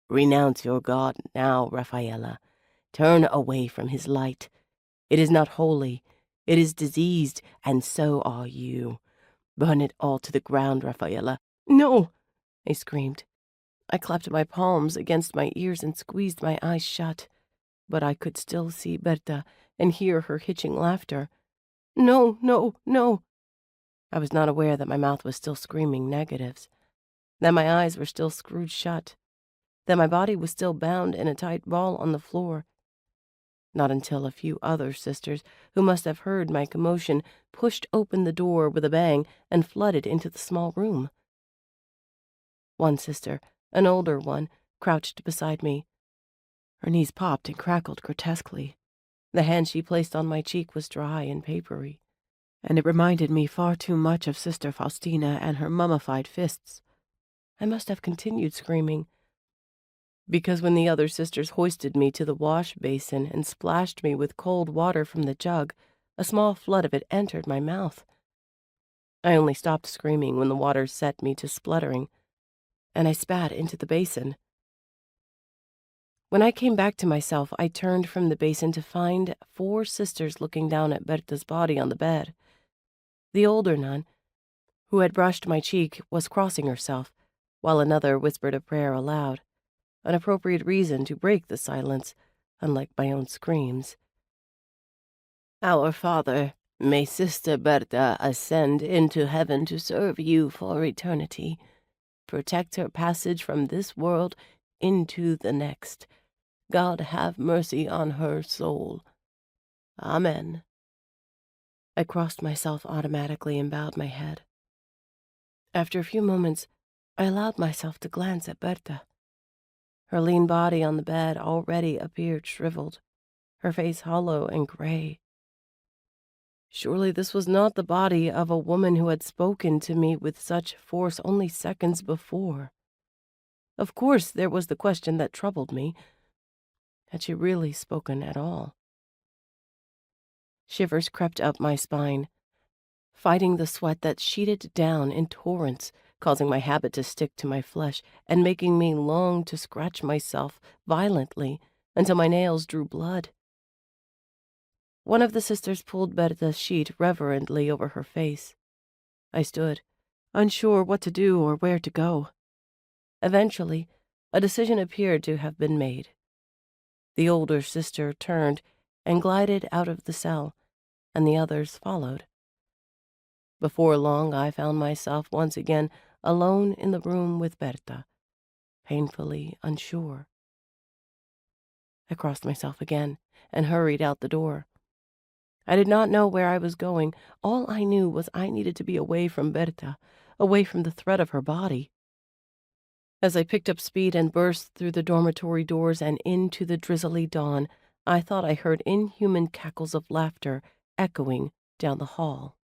Renounce your God now, Rafaela. Turn away from his light. It is not holy. It is diseased, and so are you. Burn it all to the ground, Rafaela. No, I screamed. I clapped my palms against my ears and squeezed my eyes shut, but I could still see Berta and hear her hitching laughter. No, no, no. I was not aware that my mouth was still screaming negatives, that my eyes were still screwed shut, that my body was still bound in a tight ball on the floor. Not until a few other sisters, who must have heard my commotion, pushed open the door with a bang and flooded into the small room. One sister, an older one, crouched beside me. Her knees popped and crackled grotesquely. The hand she placed on my cheek was dry and papery, and it reminded me far too much of Sister Faustina and her mummified fists. I must have continued screaming, because when the other sisters hoisted me to the wash basin and splashed me with cold water from the jug, a small flood of it entered my mouth. I only stopped screaming when the water set me to spluttering, and I spat into the basin. When I came back to myself, I turned from the basin to find 4 sisters looking down at Berta's body on the bed. The older nun, who had brushed my cheek, was crossing herself, while another whispered a prayer aloud, an appropriate reason to break the silence, unlike my own screams. Our Father, may Sister Berta ascend into heaven to serve you for eternity. Protect her passage from this world into the next. God have mercy on her soul. Amen. I crossed myself automatically and bowed my head. After a few moments, I allowed myself to glance at Berta. Her lean body on the bed already appeared shriveled, her face hollow and gray. Surely this was not the body of a woman who had spoken to me with such force only seconds before. Of course, there was the question that troubled me. Had she really spoken at all? Shivers crept up my spine, fighting the sweat that sheeted down in torrents, causing my habit to stick to my flesh and making me long to scratch myself violently until my nails drew blood. One of the sisters pulled Berta's sheet reverently over her face. I stood, unsure what to do or where to go. Eventually, a decision appeared to have been made. The older sister turned and glided out of the cell, and the others followed. Before long, I found myself once again alone in the room with Berta, painfully unsure. I crossed myself again and hurried out the door. I did not know where I was going. All I knew was I needed to be away from Berta, away from the threat of her body. As I picked up speed and burst through the dormitory doors and into the drizzly dawn, I thought I heard inhuman cackles of laughter echoing down the hall.